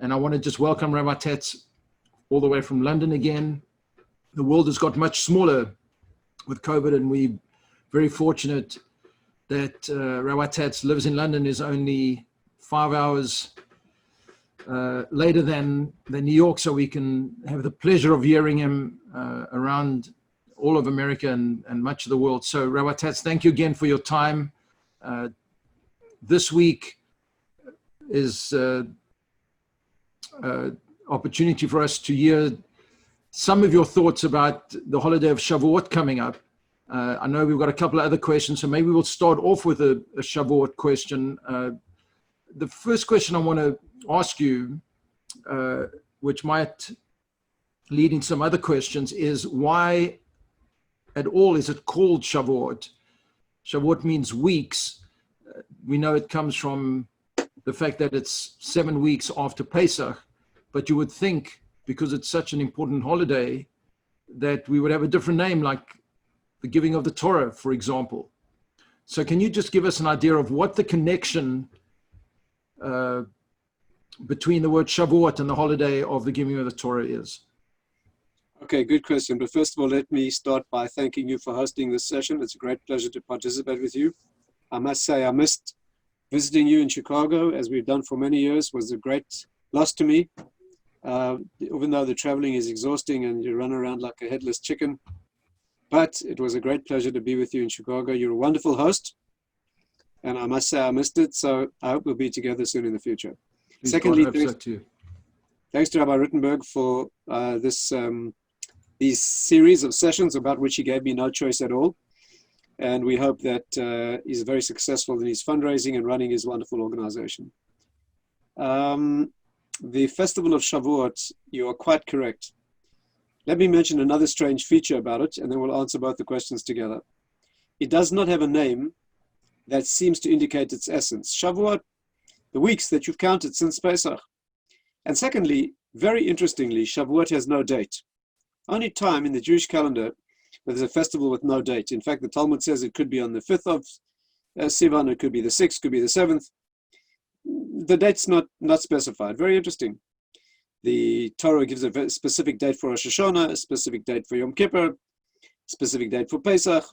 And I want to just welcome Rabbi Tatz all the way from London again. The world has got much smaller with COVID, and we're very fortunate that Rabbi Tatz lives in London, is only 5 hours later than New York, so we can have the pleasure of hearing him around all of America and much of the world. So Rabbi Tatz, thank you again for your time. This week is opportunity for us to hear some of your thoughts about the holiday of Shavuot coming up. I know we've got a couple of other questions, so maybe we'll start off with a Shavuot question. The first question I want to ask you, which might lead in some other questions, is why at all is it called Shavuot? Shavuot means weeks. We know it comes from the fact that it's 7 weeks after Pesach, but you would think, because it's such an important holiday, that we would have a different name, like the giving of the Torah, for example. So can you just give us an idea of what the connection between the word Shavuot and the holiday of the giving of the Torah is? Okay, good question. But first of all, let me start by thanking you for hosting this session. It's a great pleasure to participate with you. I must say I missed visiting you in Chicago, as we've done for many years. It was a great loss to me. Even though the traveling is exhausting and you run around like a headless chicken. But it was a great pleasure to be with you in Chicago. You're a wonderful host. And I must say I missed it. So I hope we'll be together soon in the future. Please, secondly, thanks to Rabbi Rittenberg for these series of sessions about which he gave me no choice at all. And we hope that he's very successful in his fundraising and running his wonderful organization. The festival of Shavuot, you are quite correct. Let me mention another strange feature about it, and then we'll answer both the questions together. It does not have a name that seems to indicate its essence. Shavuot, the weeks that you've counted since Pesach. And secondly, very interestingly, Shavuot has no date. Only time in the Jewish calendar where there's a festival with no date. In fact, the Talmud says it could be on the 5th of Sivan, it could be the 6th, could be the 7th. The date's not specified. Very interesting. The Torah gives a very specific date for Rosh Hashanah, a specific date for Yom Kippur, a specific date for Pesach.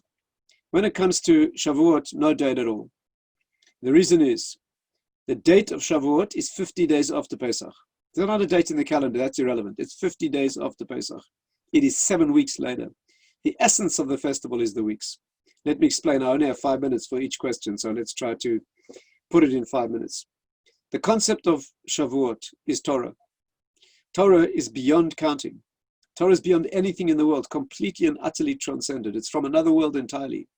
When it comes to Shavuot, no date at all. The reason is, the date of Shavuot is 50 days after Pesach. There's not a date in the calendar, that's irrelevant. It's 50 days after Pesach. It is 7 weeks later. The essence of the festival is the weeks. Let me explain. I only have 5 minutes for each question, so let's try to put it in 5 minutes. The concept of Shavuot is Torah. Torah is beyond counting. Torah is beyond anything in the world, completely and utterly transcended. It's from another world entirely.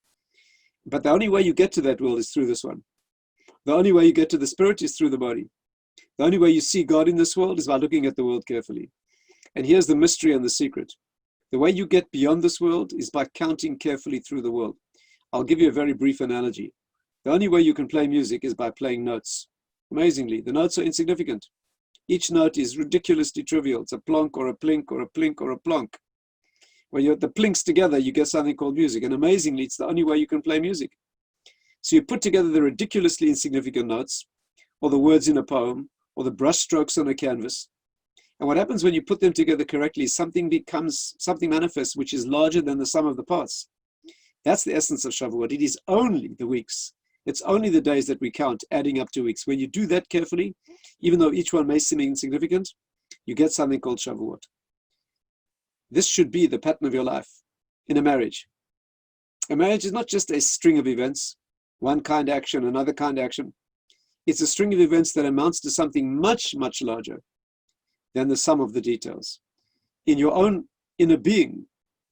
But the only way you get to that world is through this one. The only way you get to the spirit is through the body. The only way you see God in this world is by looking at the world carefully. And here's the mystery and the secret. The way you get beyond this world is by counting carefully through the world. I'll give you a very brief analogy. The only way you can play music is by playing notes. Amazingly, the notes are insignificant. Each note is ridiculously trivial. It's a plonk or a plink or a plink or a plonk. When you have the plinks together, you get something called music. And amazingly, it's the only way you can play music. So you put together the ridiculously insignificant notes, or the words in a poem, or the brush strokes on a canvas. And what happens when you put them together correctly is something manifests which is larger than the sum of the parts. That's the essence of Shavuot. It is only the weeks. It's only the days that we count, adding up to weeks. When you do that carefully, even though each one may seem insignificant, you get something called Shavuot. This should be the pattern of your life in a marriage. A marriage is not just a string of events, one kind action, another kind action. It's a string of events that amounts to something much, much larger than the sum of the details. In your own inner being,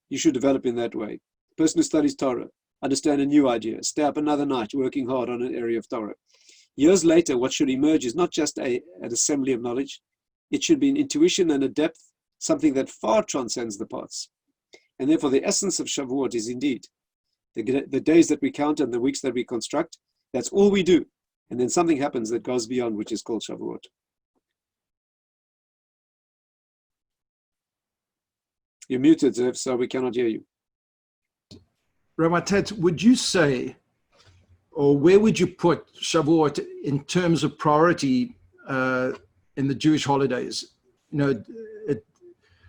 you should develop in that way. A person who studies Torah, understand a new idea, stay up another night working hard on an area of Torah. Years later, what should emerge is not just an assembly of knowledge. It should be an intuition and a depth, something that far transcends the parts. And therefore, the essence of Shavuot is indeed the days that we count and the weeks that we construct. That's all we do. And then something happens that goes beyond, which is called Shavuot. You're muted, Zev, so we cannot hear you. Rabbi Tatz, would you say, or where would you put Shavuot in terms of priority in the Jewish holidays. You know,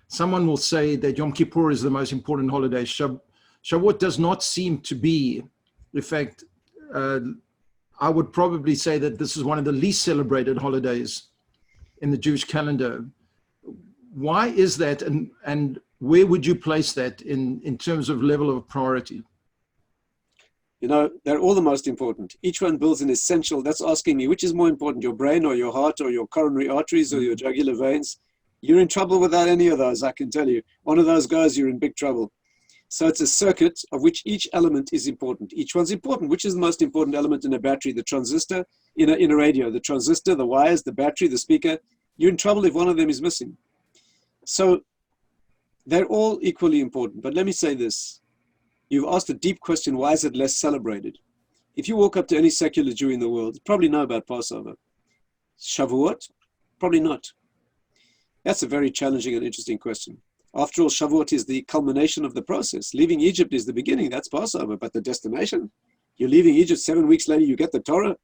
someone will say that Yom Kippur is the most important holiday. Shavuot does not seem to be. In fact, I would probably say that this is one of the least celebrated holidays in the Jewish calendar. Why is that, and where would you place that in terms of level of priority? You know, they're all the most important. Each one builds an essential. That's asking me, which is more important, your brain or your heart or your coronary arteries or your jugular veins? You're in trouble without any of those, I can tell you. One of those goes, you're in big trouble. So it's a circuit of which each element is important. Each one's important. Which is the most important element in a battery? The transistor in a radio, the transistor, the wires, the battery, the speaker. You're in trouble if one of them is missing. So they're all equally important. But let me say this. You've asked a deep question, why is it less celebrated? If you walk up to any secular Jew in the world, you probably know about Passover. Shavuot? Probably not. That's a very challenging and interesting question. After all, Shavuot is the culmination of the process. Leaving Egypt is the beginning, that's Passover, but the destination, you're leaving Egypt, 7 weeks later you get the Torah.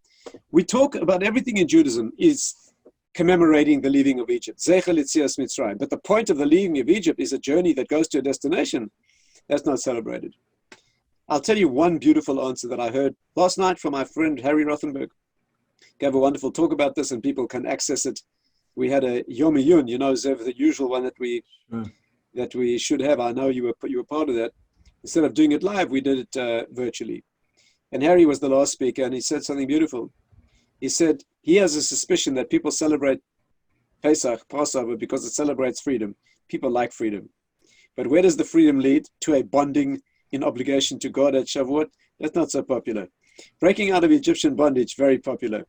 We talk about everything in Judaism is commemorating the leaving of Egypt. Zecher l'Yetzias Mitzrayim. But the point of the leaving of Egypt is a journey that goes to a destination. That's not celebrated. I'll tell you one beautiful answer that I heard last night from my friend Harry Rothenberg. Gave a wonderful talk about this and people can access it. We had a Yom Iyun, you know, Zev, the usual one that we should have. I know you were part of that. Instead of doing it live, we did it virtually. And Harry was the last speaker and he said something beautiful. He said he has a suspicion that people celebrate Pesach, Passover, because it celebrates freedom. People like freedom. But where does the freedom lead? To a bonding in obligation to God at Shavuot? That's not so popular. Breaking out of Egyptian bondage, very popular.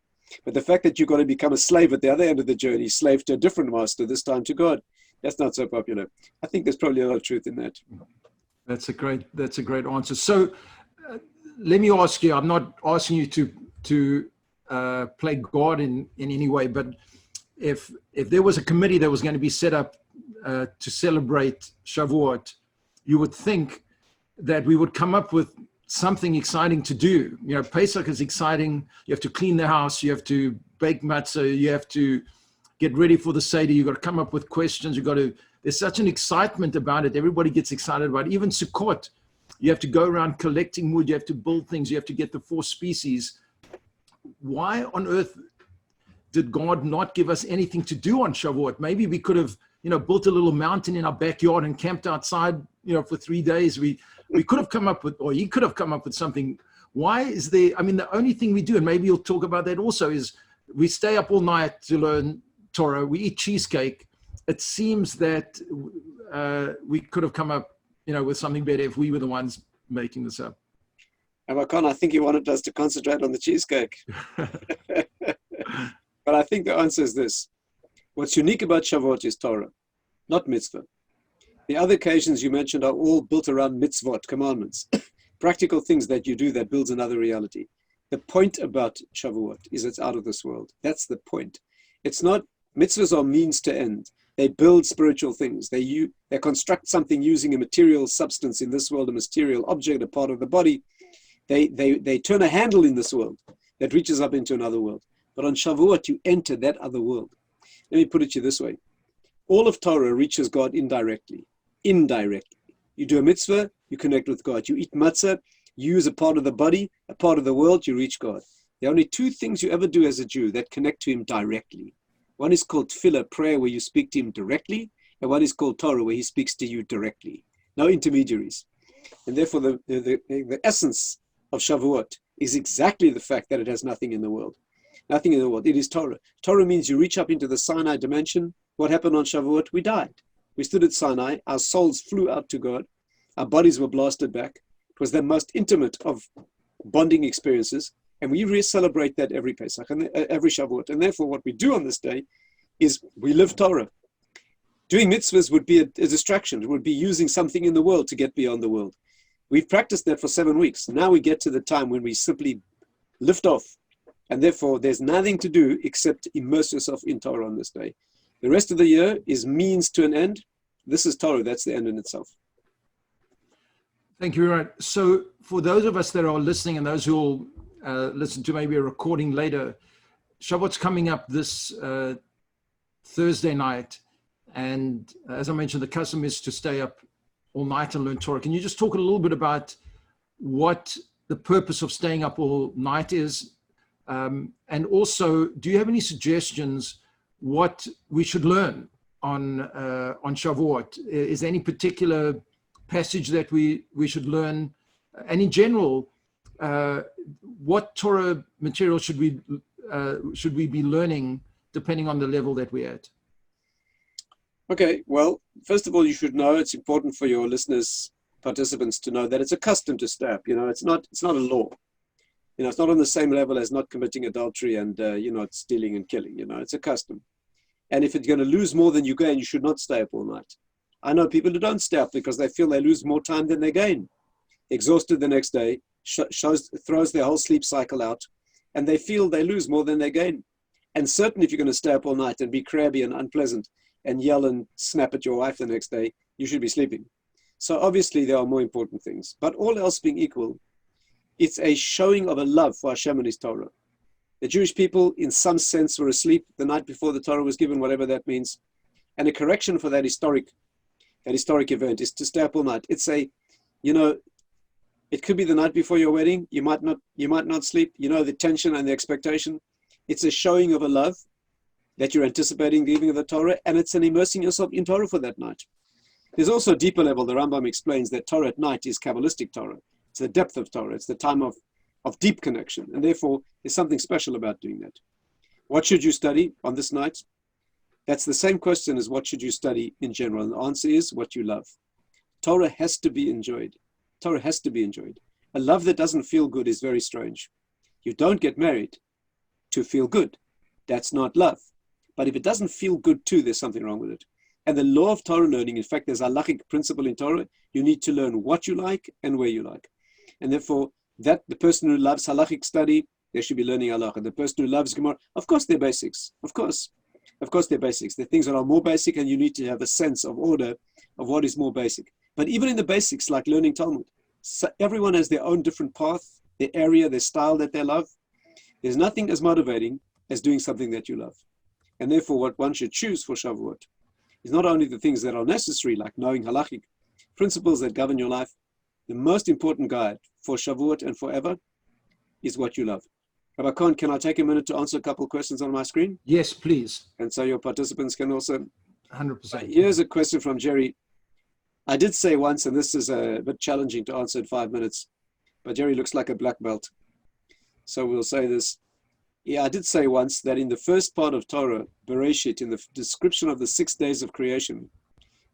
But the fact that you've got to become a slave at the other end of the journey, slave to a different master, this time to God, that's not so popular. I think there's probably a lot of truth in that. That's a great answer. So let me ask you, I'm not asking you to play God in any way, but if there was a committee that was going to be set up to celebrate Shavuot, you would think that we would come up with something exciting to do. You know, Pesach is exciting. You have to clean the house. You have to bake matzah. You have to get ready for the Seder. You've got to come up with questions. There's such an excitement about it. Everybody gets excited about it. Even Sukkot, you have to go around collecting wood. You have to build things. You have to get the 4 species. Why on earth did God not give us anything to do on Shavuot? Maybe we could have, built a little mountain in our backyard and camped outside, for 3 days. We could have come up with, or he could have come up with something. Why is there, the only thing we do, and maybe you'll talk about that also, is we stay up all night to learn Torah. We eat cheesecake. It seems that we could have come up, with something better if we were the ones making this up. I think he wanted us to concentrate on the cheesecake. But I think the answer is this. What's unique about Shavuot is Torah, not mitzvah. The other occasions you mentioned are all built around mitzvot, commandments, practical things that you do that builds another reality. The point about Shavuot is it's out of this world. That's the point. It's not, mitzvahs are means to end. They build spiritual things. They construct something using a material substance in this world, a material object, a part of the body. They turn a handle in this world that reaches up into another world. But on Shavuot, you enter that other world. Let me put it to you this way. All of Torah reaches God indirectly. You do a mitzvah, you connect with God. You eat matzah, you use a part of the body, a part of the world, you reach God. There are only 2 things you ever do as a Jew that connect to him directly. One is called tefillah, prayer, where you speak to him directly, and one is called Torah, where he speaks to you directly. No intermediaries. And therefore, the essence of Shavuot is exactly the fact that it has nothing in the world. Nothing in the world. It is Torah. Torah means you reach up into the Sinai dimension. What happened on Shavuot? We died. We stood at Sinai. Our souls flew out to God. Our bodies were blasted back. It was the most intimate of bonding experiences. And we celebrate that every Pesach and every Shavuot. And therefore, what we do on this day is we live Torah. Doing mitzvahs would be a distraction. It would be using something in the world to get beyond the world. We've practiced that for 7 weeks. Now we get to the time when we simply lift off. And therefore, there's nothing to do except immerse yourself in Torah on this day. The rest of the year is means to an end. This is Torah. That's the end in itself. Thank you. Right. So for those of us that are listening and those who will listen to maybe a recording later, Shavuot's coming up this Thursday night. And as I mentioned, the custom is to stay up all night and learn Torah. Can you just talk a little bit about what the purpose of staying up all night is? And also, do you have any suggestions what we should learn on Shavuot? Is there any particular passage that we should learn? And in general, what Torah material should we be learning depending on the level that we're at? Okay, well, first of all, you should know, it's important for your listeners, participants, to know that it's a custom to stay up. It's not a law. It's not on the same level as not committing adultery and stealing and killing. It's a custom. And if it's going to lose more than you gain, you should not stay up all night. I know people who don't stay up because they feel they lose more time than they gain. Exhausted the next day, throws their whole sleep cycle out, and they feel they lose more than they gain. And certainly if you're going to stay up all night and be crabby and unpleasant and yell and snap at your wife the next day, you should be sleeping. So obviously there are more important things. But all else being equal, it's a showing of a love for Hashem and His Torah. The Jewish people, in some sense, were asleep the night before the Torah was given, whatever that means. And a correction for that historic event is to stay up all night. It's it could be the night before your wedding. You might not sleep. The tension and the expectation. It's a showing of a love that you're anticipating the giving of the Torah, and it's an immersing yourself in Torah for that night. There's also a deeper level. The Rambam explains that Torah at night is Kabbalistic Torah. It's the depth of Torah. It's the time of deep connection. And therefore, there's something special about doing that. What should you study on this night? That's the same question as what should you study in general. And the answer is what you love. Torah has to be enjoyed. Torah has to be enjoyed. A love that doesn't feel good is very strange. You don't get married to feel good. That's not love. But if it doesn't feel good too, there's something wrong with it. And the law of Torah learning, in fact, there's a halachic principle in Torah. You need to learn what you like and where you like. And therefore, that the person who loves halachic study, they should be learning halacha. The person who loves Gemara, of course they're basics. Of course they're basics. They're things that are more basic, and you need to have a sense of order of what is more basic. But even in the basics, like learning Talmud, so everyone has their own different path, their area, their style that they love. There's nothing as motivating as doing something that you love. And therefore, what one should choose for Shavuot is not only the things that are necessary, like knowing halachic principles that govern your life. The most important guide for Shavuot and forever is what you love. Rabbi Cohen, can I take a minute to answer a couple of questions on my screen? Yes, please. And so your participants can also. 100%. Here's a question from Jerry. I did say once, and this is a bit challenging to answer in 5 minutes, but Jerry looks like a black belt. So we'll say this. Yeah, I did say once that in the first part of Torah, Bereshit, in the description of the 6 days of creation,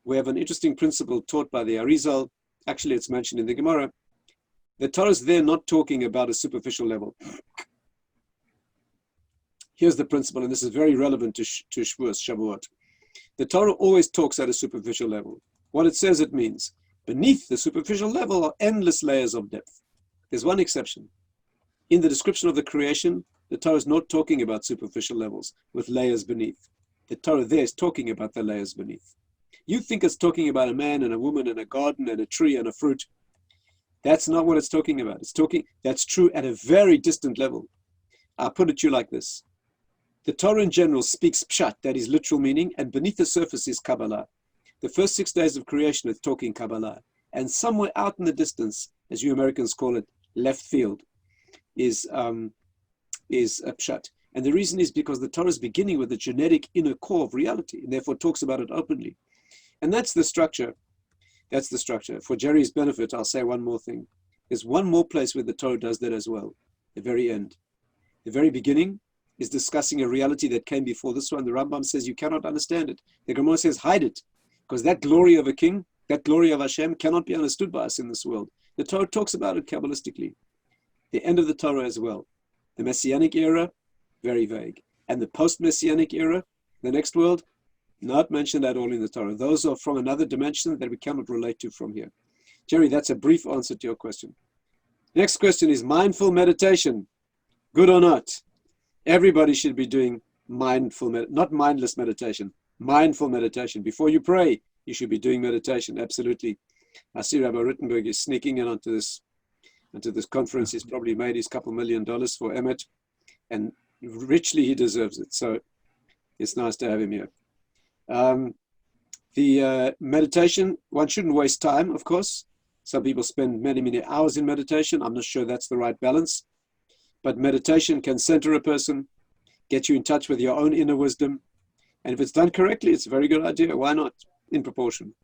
we have an interesting principle taught by the Arizal. Actually, it's mentioned in the Gemara. The Torah is there not talking about a superficial level. Here's the principle, and this is very relevant to Shavuot. The Torah always talks at a superficial level. What it says it means. Beneath the superficial level are endless layers of depth. There's one exception. In the description of the creation, the Torah is not talking about superficial levels with layers beneath. The Torah there is talking about the layers beneath. You think it's talking about a man and a woman and a garden and a tree and a fruit. That's not what it's talking about. That's true at a very distant level. I'll put it to you like this. The Torah in general speaks pshat, that is literal meaning, and beneath the surface is Kabbalah. The first 6 days of creation is talking Kabbalah. And somewhere out in the distance, as you Americans call it, left field, is a pshat. And the reason is because the Torah is beginning with the genetic inner core of reality, and therefore talks about it openly. And that's the structure. That's the structure. For Jerry's benefit, I'll say one more thing. There's one more place where the Torah does that as well. The very end. The very beginning is discussing a reality that came before this one. The Rambam says you cannot understand it. The Gemara says hide it. Because that glory of a king, that glory of Hashem cannot be understood by us in this world. The Torah talks about it Kabbalistically. The end of the Torah as well. The Messianic era, very vague. And the post-Messianic era, the next world, not mentioned at all in the Torah. Those are from another dimension that we cannot relate to from here. Jerry, that's a brief answer to your question. Next question is mindful meditation. Good or not? Everybody should be doing not mindless meditation, mindful meditation. Before you pray, you should be doing meditation, absolutely. I see Rabbi Rittenberg is sneaking in onto this conference. He's probably made his $2 million for Emmet, and richly he deserves it. So it's nice to have him here. The meditation, one shouldn't waste time, of course. Some people spend many, many hours in meditation. I'm not sure that's the right balance. But meditation can center a person, get you in touch with your own inner wisdom. And if it's done correctly, it's a very good idea. Why not? In proportion.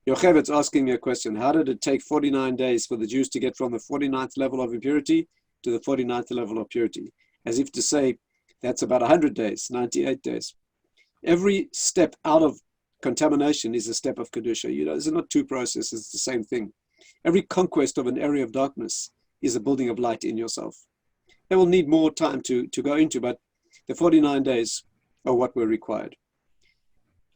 Yochevet's asking me a question. How did it take 49 days for the Jews to get from the 49th level of impurity to the 49th level of purity? As if to say, that's about 100 days, 98 days. Every step out of contamination is a step of Kedusha. You know, these are not two processes, it's the same thing. Every conquest of an area of darkness is a building of light in yourself. They will need more time to go into, but the 49 days are what were required.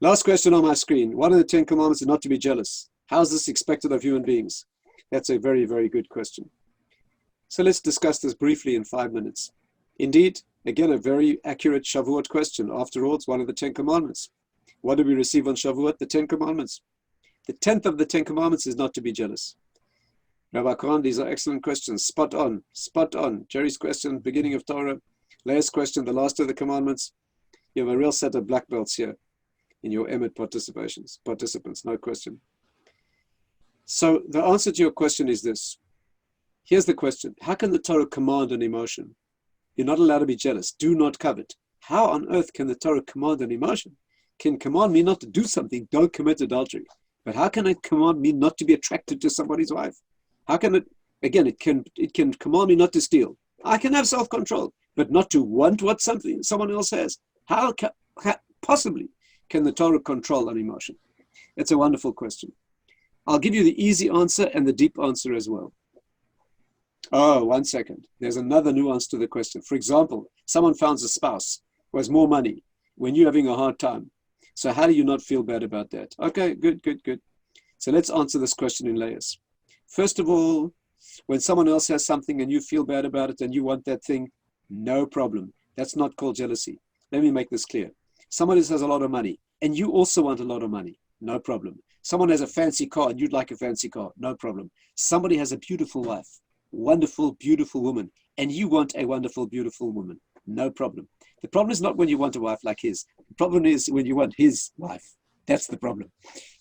Last question on my screen. One of the 10 commandments is not to be jealous. How is this expected of human beings? That's a very, very good question. So let's discuss this briefly in 5 minutes. Indeed, again, a very accurate Shavuot question. After all, it's one of the 10 commandments. What do we receive on Shavuot? The 10 commandments. The 10th of the 10 commandments is not to be jealous. Rabbi Khan, these are excellent questions. Spot on, spot on. Jerry's question, beginning of Torah. Leah's question, the last of the commandments. You have a real set of black belts here in your Emet participants, no question. So the answer to your question is this. Here's the question. How can the Torah command an emotion? You're not allowed to be jealous. Do not covet. How on earth can the Torah command an emotion? Can command me not to do something, don't commit adultery. But how can it command me not to be attracted to somebody's wife? How can it, again, it can command me not to steal. I can have self-control, but not to want what someone else has. How possibly can the Torah control an emotion? It's a wonderful question. I'll give you the easy answer and the deep answer as well. Oh, 1 second. There's another nuance to the question. For example, someone finds a spouse who has more money when you're having a hard time. So how do you not feel bad about that? Okay, good. So let's answer this question in layers. First of all, when someone else has something and you feel bad about it and you want that thing, no problem. That's not called jealousy. Let me make this clear. Someone else has a lot of money and you also want a lot of money, no problem. Someone has a fancy car and you'd like a fancy car, no problem. Somebody has a beautiful wife, wonderful, beautiful woman, and you want a wonderful, beautiful woman, no problem. The problem is not when you want a wife like his. The problem is when you want his wife. That's the problem.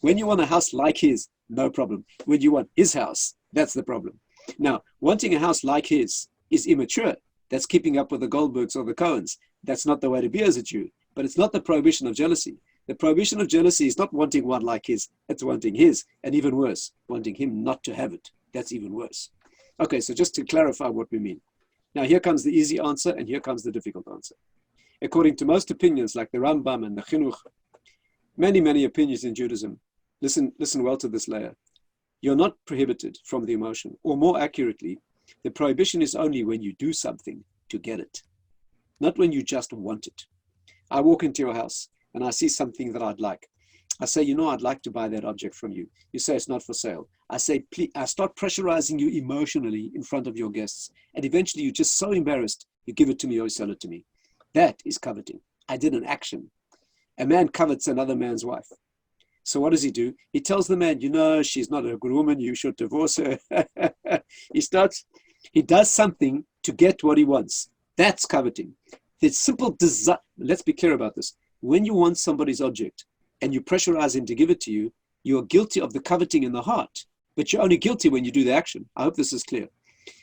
When you want a house like his, no problem. When you want his house, that's the problem. Now, wanting a house like his is immature. That's keeping up with the Goldbergs or the Cohens. That's not the way to be as a Jew. But it's not the prohibition of jealousy. The prohibition of jealousy is not wanting one like his. It's wanting his, and even worse, wanting him not to have it. That's even worse. Okay, so just to clarify what we mean. Now, here comes the easy answer, and here comes the difficult answer. According to most opinions, like the Rambam and the Chinuch, many opinions in Judaism, listen well to this layer. You're not prohibited from the emotion, or more accurately, the prohibition is only when you do something to get it, not when you just want it. I walk into your house and I see something that I'd like. I say, you know, I'd like to buy that object from you. You say it's not for sale. I say, please, I start pressurizing you emotionally in front of your guests. And eventually you're just so embarrassed, you give it to me or you sell it to me. That is coveting. I did an action. A man covets another man's wife. So what does he do? He tells the man, you know, she's not a good woman. You should divorce her. He does something to get what he wants. That's coveting. The simple desire, let's be clear about this. When you want somebody's object and you pressurize him to give it to you, you're guilty of the coveting in the heart, but you're only guilty when you do the action. I hope this is clear.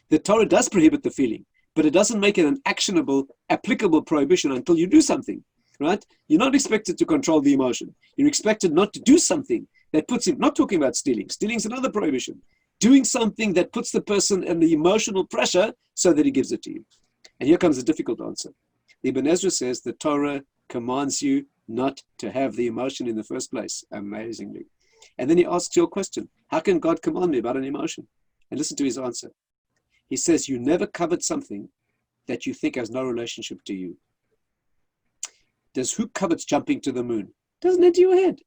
The Torah does prohibit the feeling, but it doesn't make it an actionable, applicable prohibition until you do something, right? You're not expected to control the emotion. You're expected not to do something that puts him, not talking about stealing. Stealing is another prohibition. Doing something that puts the person in the emotional pressure so that he gives it to you. And here comes the difficult answer. Ibn Ezra says the Torah commands you not to have the emotion in the first place, amazingly. And then he asks your question, how can God command me about an emotion? And listen to his answer. He says, you never covet something that you think has no relationship to you. Who covets jumping to the moon? Doesn't enter your head.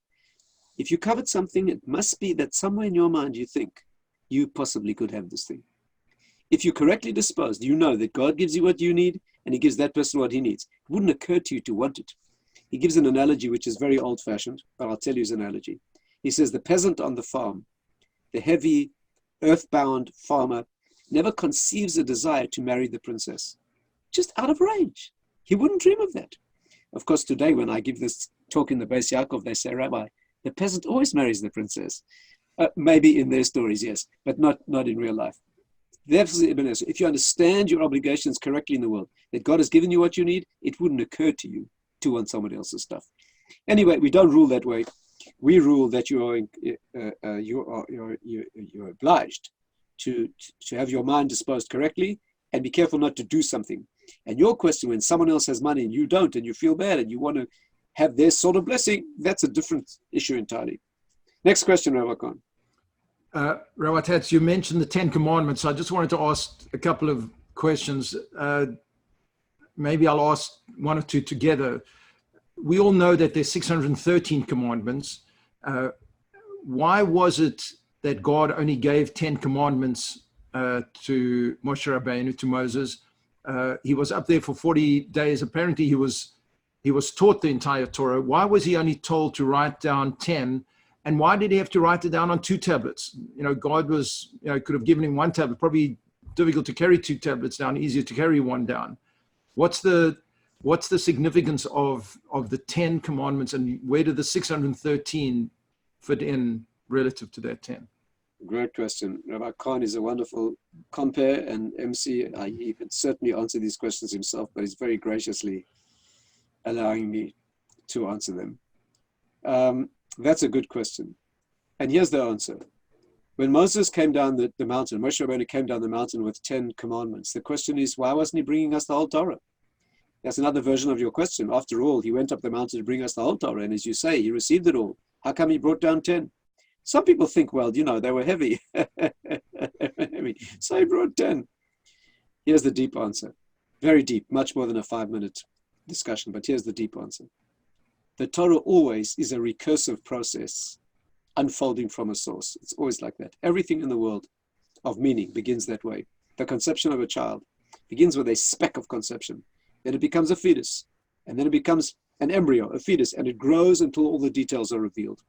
If you covet something, it must be that somewhere in your mind you think you possibly could have this thing. If you're correctly disposed, you know that God gives you what you need and he gives that person what he needs. It wouldn't occur to you to want it. He gives an analogy which is very old-fashioned, but I'll tell you his analogy. He says the peasant on the farm, the heavy, earthbound farmer, never conceives a desire to marry the princess. Just out of range. He wouldn't dream of that. Of course, today when I give this talk in the Beis Yaakov, they say, Rabbi, the peasant always marries the princess. Maybe in their stories, yes, but not in real life. If you understand your obligations correctly in the world, that God has given you what you need, it wouldn't occur to you to want somebody else's stuff. Anyway, we don't rule that way. We rule that you're obliged to have your mind disposed correctly and be careful not to do something. And your question, when someone else has money and you don't, and you feel bad and you want to have their sort of blessing, that's a different issue entirely. Next question, Rabbi Khan. Rabbi Tatz, you mentioned the 10 Commandments. I just wanted to ask a couple of questions. Maybe I'll ask one or two together. We all know that there's 613 commandments. Why was it that God only gave 10 commandments to Moshe Rabbeinu, to Moses? He was up there for 40 days. Apparently he was taught the entire Torah. Why was he only told to write down 10? And why did he have to write it down on 2 tablets? God was, could have given him 1 tablet. Probably difficult to carry 2 tablets down, easier to carry 1 down. What's the significance of the 10 commandments, and where did the 613 fit in relative to that 10? Great question. Rabbi Khan is a wonderful compere and MC. He could certainly answer these questions himself, but he's very graciously allowing me to answer them. That's a good question. And here's the answer. When Moses came down the mountain, Moshe Rabbeinu came down the mountain with 10 commandments. The question is, why wasn't he bringing us the whole Torah? That's another version of your question. After all, he went up the mountain to bring us the whole Torah. And as you say, he received it all. How come he brought down 10? Some people think, well, they were heavy. So he brought 10. Here's the deep answer. Very deep, much more than a 5-minute discussion, but here's the deep answer. The Torah always is a recursive process unfolding from a source. It's always like that. Everything in the world of meaning begins that way. The conception of a child begins with a speck of conception. Then it becomes a fetus. And then it becomes an embryo, a fetus, and it grows until all the details are revealed.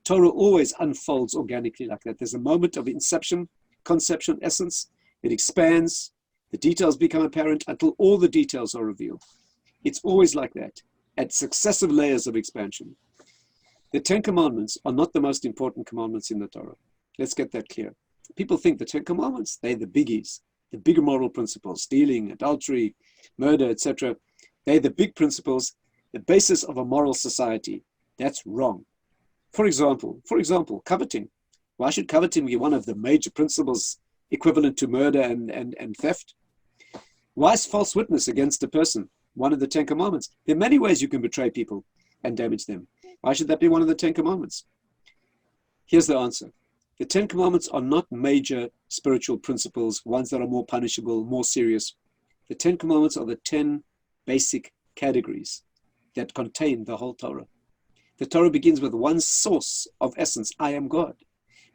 Torah always unfolds organically like that. There's a moment of inception, conception, essence. It expands. The details become apparent until all the details are revealed. It's always like that, at successive layers of expansion. The 10 Commandments are not the most important commandments in the Torah. Let's get that clear. People think the 10 Commandments, they're the biggies, the bigger moral principles, stealing, adultery, murder, etc. They're the big principles, the basis of a moral society. That's wrong. For example, coveting. Why should coveting be one of the major principles equivalent to murder and theft? Why is false witness against a person one of the 10 Commandments? There are many ways you can betray people and damage them. Why should that be one of the 10 Commandments? Here's the answer. The 10 Commandments are not major spiritual principles, ones that are more punishable, more serious. The 10 Commandments are the 10 basic categories that contain the whole Torah. The Torah begins with one source of essence, I am God.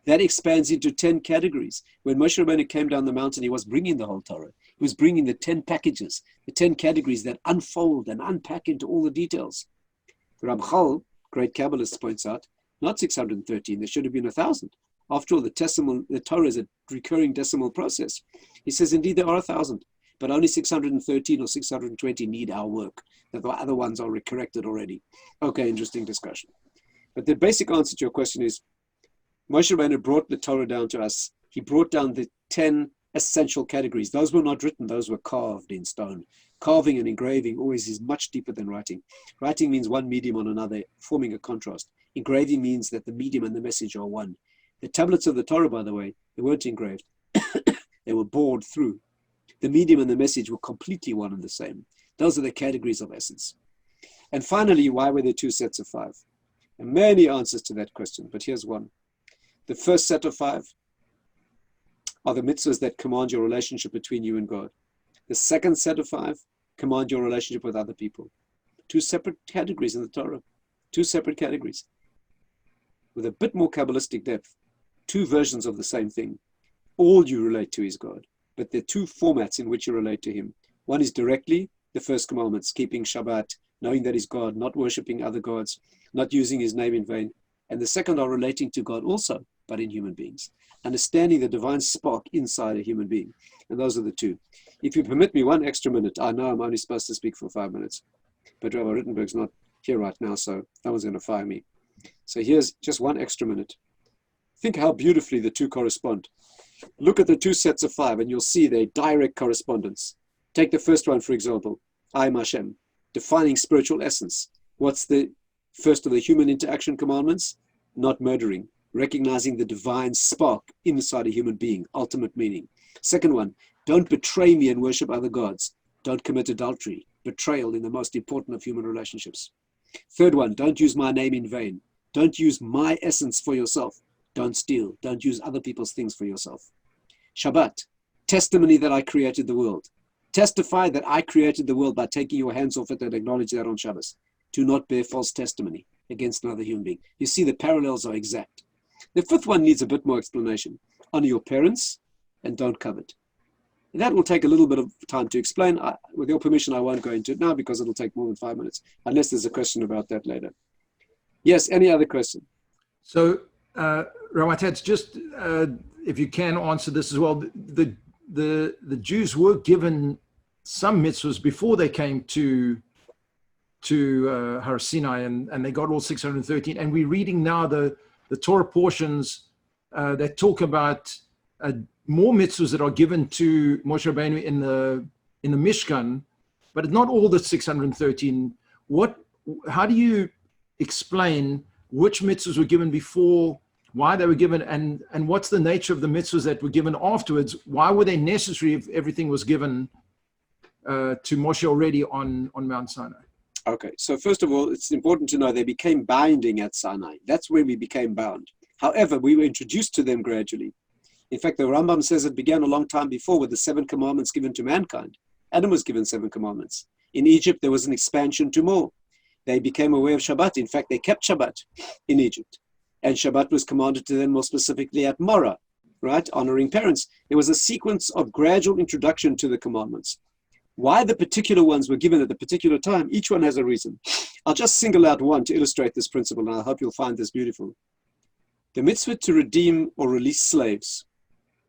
That expands into 10 categories. When Moshe Rabbeinu came down the mountain, he was bringing the whole Torah. He was bringing the 10 packages, the 10 categories that unfold and unpack into all the details. The Ramchal, great Kabbalist, points out, not 613, there should have been 1,000. After all, the Torah is a recurring decimal process. He says, indeed, there are 1,000, but only 613 or 620 need our work. The other ones are corrected already. Okay, interesting discussion. But the basic answer to your question is, Moshe Rabbeinu brought the Torah down to us. He brought down the 10 essential categories. Those were not written, those were carved in stone. Carving and engraving always is much deeper than writing. Writing means one medium on another, forming a contrast. Engraving means that the medium and the message are one. The tablets of the Torah, by the way, they weren't engraved. They were bored through. The medium and the message were completely one and the same. Those are the categories of essence. And finally, why were there 2 sets of 5? And many answers to that question, but here's one. The first set of 5 are the mitzvahs that command your relationship between you and God. The second set of 5 command your relationship with other people. 2 separate categories in the Torah. 2 separate categories. With a bit more Kabbalistic depth. 2 versions of the same thing. All you relate to is God. But there are 2 formats in which you relate to him. One is directly, the first commandments, keeping Shabbat, knowing that he's God, not worshipping other gods, not using his name in vain. And the second are relating to God also, but in human beings. Understanding the divine spark inside a human being. And those are the 2. If you permit me 1 extra minute, I know I'm only supposed to speak for 5 minutes, but Rabbi Rittenberg's not here right now, so no one's going to fire me. So here's just one extra minute. Think how beautifully the two correspond. Look at the two sets of 5 and you'll see their direct correspondence. Take the first one, for example, I am Hashem, defining spiritual essence. What's the first of the human interaction commandments? Not murdering, recognizing the divine spark inside a human being, ultimate meaning. Second one, don't betray me and worship other gods. Don't commit adultery, betrayal in the most important of human relationships. Third one, don't use my name in vain. Don't use my essence for yourself. Don't steal. Don't use other people's things for yourself. Shabbat, testimony that I created the world. Testify that I created the world by taking your hands off it and acknowledge that on Shabbos. Do not bear false testimony against another human being. You see, the parallels are exact. The fifth one needs a bit more explanation. Honor your parents and don't covet. That will take a little bit of time to explain. With your permission, I won't go into it now because it'll take more than 5 minutes, unless there's a question about that later. Yes, any other question? So, Rabbi Tatz, just if you can answer this as well, the Jews were given some mitzvahs before they came to Har Sinai, and they got all 613. And we're reading now the Torah portions that talk about more mitzvahs that are given to Moshe Rabbeinu in the Mishkan, but not all the 613. How do you explain which mitzvahs were given before, why they were given, and what's the nature of the mitzvahs that were given afterwards? Why were they necessary if everything was given to Moshe already on Mount Sinai? Okay, so first of all, it's important to know they became binding at Sinai. That's where we became bound. However, we were introduced to them gradually. In fact, the Rambam says it began a long time before with the 7 commandments given to mankind. Adam was given 7 commandments. In Egypt, there was an expansion to more. They became aware of Shabbat. In fact, they kept Shabbat in Egypt. And Shabbat was commanded to them more specifically at Morah, right? Honoring parents. There was a sequence of gradual introduction to the commandments. Why the particular ones were given at the particular time, each one has a reason. I'll just single out one to illustrate this principle, and I hope you'll find this beautiful. The mitzvah to redeem or release slaves.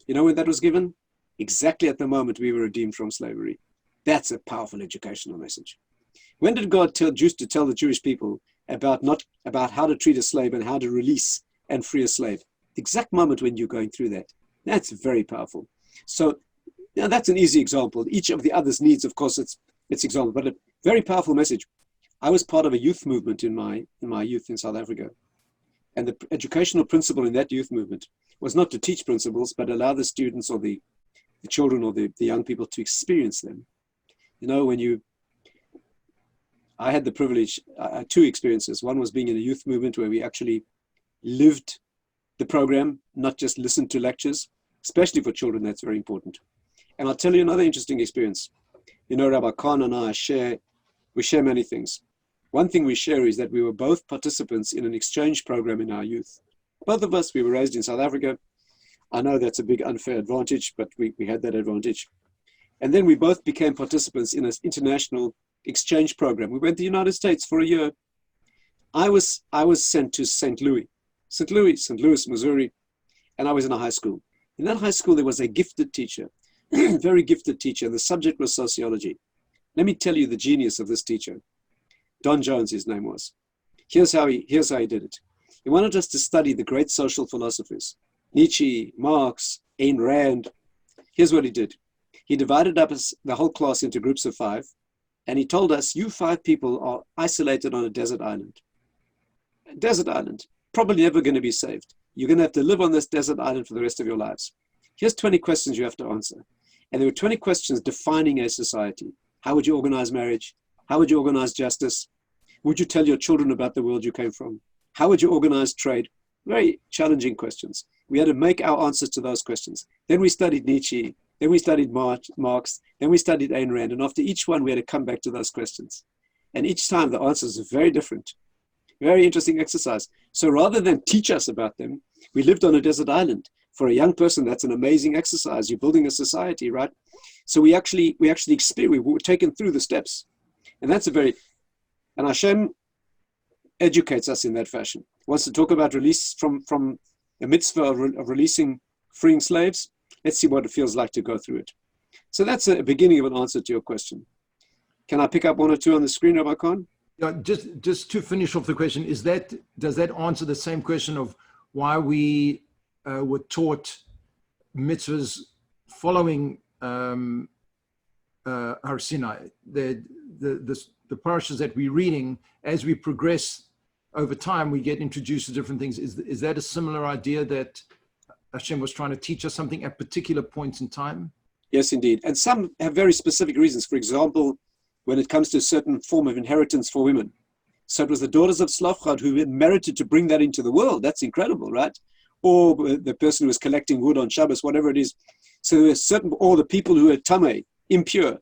You know when that was given? Exactly at the moment we were redeemed from slavery. That's a powerful educational message. When did God tell the Jewish people about how to treat a slave and how to release and free a slave? The exact moment when you're going through that. That's very powerful. So now that's an easy example. Each of the others needs, of course, its example, but a very powerful message. I was part of a youth movement in my youth in South Africa. And the educational principle in that youth movement was not to teach principles, but allow the students or the children or the young people to experience them. You know, I had the privilege, 2 experiences. One was being in a youth movement where we actually lived the program, not just listened to lectures, especially for children. That's very important. And I'll tell you another interesting experience. You know, Rabbi Khan and I share many things. One thing we share is that we were both participants in an exchange program in our youth. Both of us, we were raised in South Africa. I know that's a big unfair advantage, but we had that advantage. And then we both became participants in an international exchange program. We went to the United States for a year. I was sent to St. Louis, Missouri, and I was in a high school. In that high school, there was a gifted teacher, very gifted teacher. The subject was sociology. Let me tell you the genius of this teacher. Don Jones, his name was. Here's how he did it. He wanted us to study the great social philosophers, Nietzsche, Marx, Ayn Rand. Here's what he did. He divided up the whole class into groups of 5, and he told us, you 5 people are isolated on a desert island. A desert island, probably never going to be saved. You're going to have to live on this desert island for the rest of your lives. Here's 20 questions you have to answer. And there were 20 questions defining a society. How would you organize marriage? How would you organize justice? Would you tell your children about the world you came from? How would you organize trade? Very challenging questions. We had to make our answers to those questions. Then we studied Nietzsche. Then we studied Marx. Then we studied Ayn Rand. And after each one, we had to come back to those questions. And each time the answers are very different. Very interesting exercise. So rather than teach us about them, we lived on a desert island. For a young person, that's an amazing exercise. You're building a society, right? So we actually experienced, we were taken through the steps. And and Hashem educates us in that fashion. Wants to talk about release from a mitzvah of releasing, freeing slaves. Let's see what it feels like to go through it. So that's a beginning of an answer to your question. Can I pick up 1 or 2 on the screen, Rabbi Khan? Yeah, just to finish off the question, does that answer the same question of why we were taught mitzvahs following Har Sinai? The parashas that we're reading, as we progress over time, we get introduced to different things. Is that a similar idea that Hashem was trying to teach us something at particular points in time? Yes, indeed. And some have very specific reasons. For example, when it comes to a certain form of inheritance for women. So it was the daughters of Slavchad who merited to bring that into the world. That's incredible, right? Or the person who was collecting wood on Shabbos, whatever it is. So there were certain, or the people who were tamei, impure,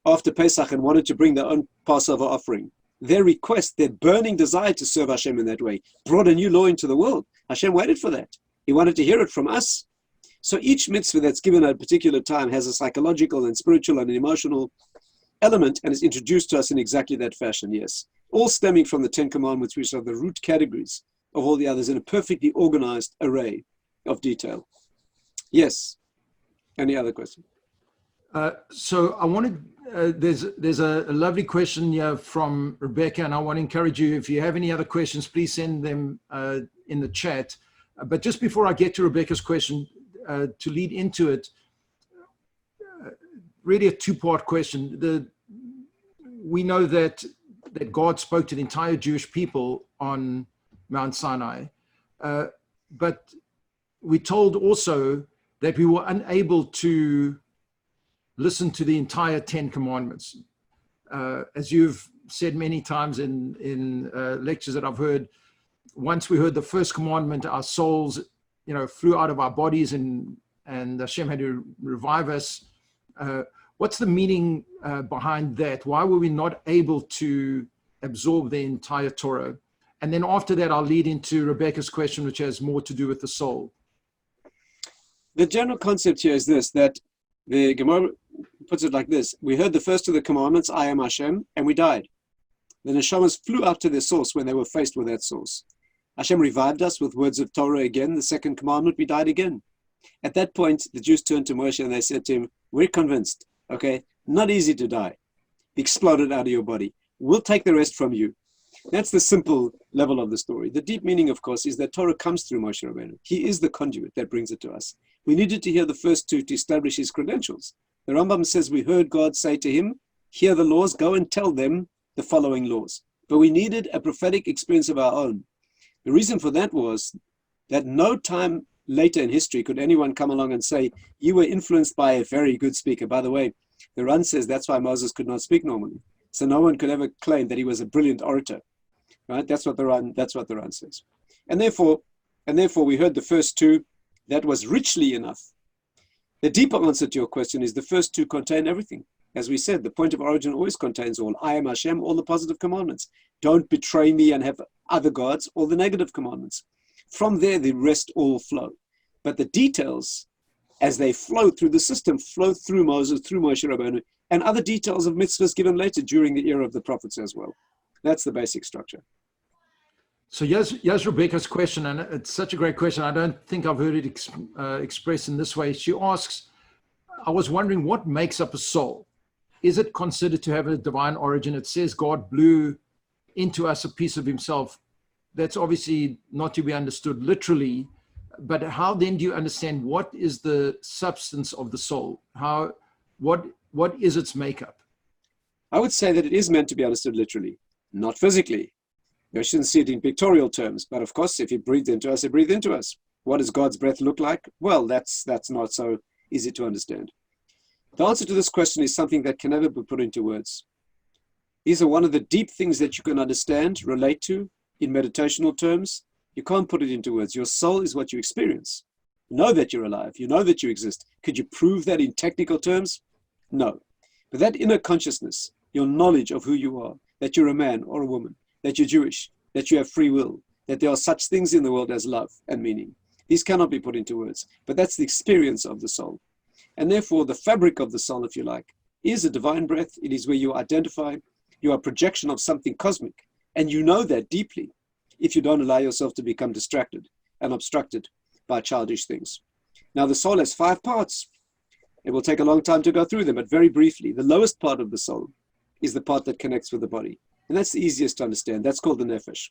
after Pesach and wanted to bring their own Passover offering. Their request, their burning desire to serve Hashem in that way, brought a new law into the world. Hashem waited for that. He wanted to hear it from us. So each mitzvah that's given at a particular time has a psychological and spiritual and emotional element and is introduced to us in exactly that fashion, yes. All stemming from the Ten Commandments, which are the root categories of all the others in a perfectly organized array of detail. Yes. Any other question? So I wanted, there's a lovely question here from Rebecca, and I want to encourage you, if you have any other questions, please send them in the chat. But just before I get to Rebecca's question, to lead into it, really a two-part question. We know that God spoke to the entire Jewish people on Mount Sinai, but we're told also that we were unable to listen to the entire 10 Commandments. As you've said many times in lectures that I've heard, once we heard the first commandment, our souls, flew out of our bodies, and Hashem had to revive us. What's the meaning behind that? Why were we not able to absorb the entire Torah? And then after that, I'll lead into Rebecca's question, which has more to do with the soul. The general concept here is this, that the Gemara puts it like this. We heard the first of the commandments, I am Hashem, and we died. The neshamas flew out to their source when they were faced with that source. Hashem revived us with words of Torah again. The second commandment, we died again. At that point, the Jews turned to Moshe and they said to him, we're convinced, okay, not easy to die. Exploded out of your body. We'll take the rest from you. That's the simple level of the story. The deep meaning, of course, is that Torah comes through Moshe Rabbeinu. He is the conduit that brings it to us. We needed to hear the first two to establish his credentials. The Rambam says we heard God say to him, hear the laws, go and tell them the following laws. But we needed a prophetic experience of our own. The reason for that was that no time later in history could anyone come along and say, you were influenced by a very good speaker. By the way, the Ran says that's why Moses could not speak normally. So no one could ever claim that he was a brilliant orator. Right? That's what the Ran says. And therefore we heard the first two. That was richly enough. The deeper answer to your question is the first two contain everything. As we said, the point of origin always contains all. I am Hashem, all the positive commandments. Don't betray me and have other gods, all the negative commandments. From there, the rest all flow. But the details, as they flow through the system, flow through Moses, through Moshe Rabbeinu, and other details of mitzvahs given later during the era of the prophets as well. That's the basic structure. So here's Rebecca's question, and it's such a great question. I don't think I've heard it expressed in this way. She asks, I was wondering what makes up a soul? Is it considered to have a divine origin? It says God blew into us a piece of himself. That's obviously not to be understood literally, but how then do you understand what is the substance of the soul? What is its makeup? I would say that it is meant to be understood literally, not physically. You shouldn't see it in pictorial terms, but of course, if he breathed into us, he breathed into us. What does God's breath look like? Well, that's not so easy to understand. The answer to this question is something that can never be put into words. These are one of the deep things that you can understand, relate to in meditational terms. You can't put it into words. Your soul is what you experience. You know that you're alive. You know that you exist. Could you prove that in technical terms? No. But that inner consciousness, your knowledge of who you are, that you're a man or a woman, that you're Jewish, that you have free will, that there are such things in the world as love and meaning. These cannot be put into words, but that's the experience of the soul. And therefore, the fabric of the soul, if you like, is a divine breath. It is where you identify, you are a projection of something cosmic, and you know that deeply if you don't allow yourself to become distracted and obstructed by childish things. Now, the soul has 5 parts. It will take a long time to go through them, but very briefly, the lowest part of the soul is the part that connects with the body. And that's the easiest to understand. That's called the nefesh.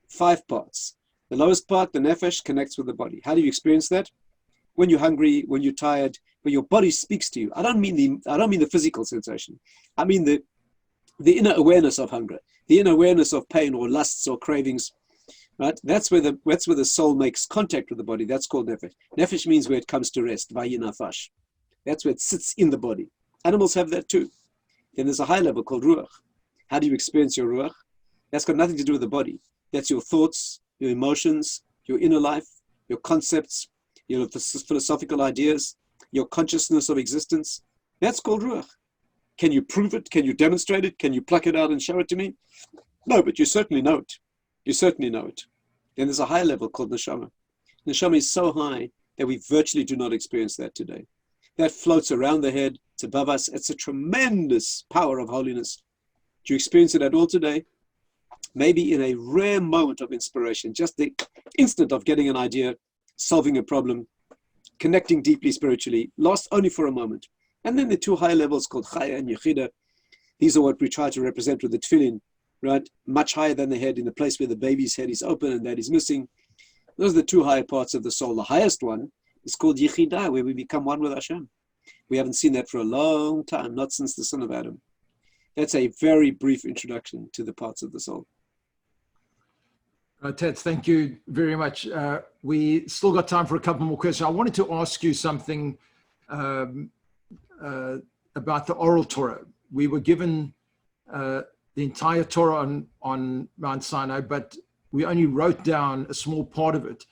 5 parts. The lowest part, the nefesh, connects with the body. How do you experience that? When you're hungry, when you're tired, when your body speaks to you. I don't mean the physical sensation. I mean the inner awareness of hunger, the inner awareness of pain or lusts or cravings. Right? That's where the soul makes contact with the body. That's called nefesh. Nefesh means where it comes to rest. Vayi nafash. That's where it sits in the body. Animals have that too. Then there's a high level called ruach. How do you experience your ruach? That's got nothing to do with the body. That's your thoughts, your emotions, your inner life, your concepts, your philosophical ideas, your consciousness of existence. That's called ruach. Can you prove it? Can you demonstrate it? Can you pluck it out and show it to me? No, but you certainly know it. You certainly know it. Then there's a high level called neshama. Neshama is so high that we virtually do not experience that today. That floats around the head. It's above us. It's a tremendous power of holiness. Do you experience it at all today? Maybe in a rare moment of inspiration, just the instant of getting an idea, solving a problem, connecting deeply spiritually, lost only for a moment. And then the 2 higher levels called chaya and yechida. These are what we try to represent with the tefillin, right? Much higher than the head, in the place where the baby's head is open and that is missing. Those are the 2 higher parts of the soul. The highest one is called yechida, where we become one with Hashem. We haven't seen that for a long time, not since the son of Adam. That's a very brief introduction to the parts of the soul. Tatz, thank you very much. We still got time for a couple more questions. I wanted to ask you something about the oral Torah. We were given the entire Torah on Mount Sinai, but we only wrote down a small part of it.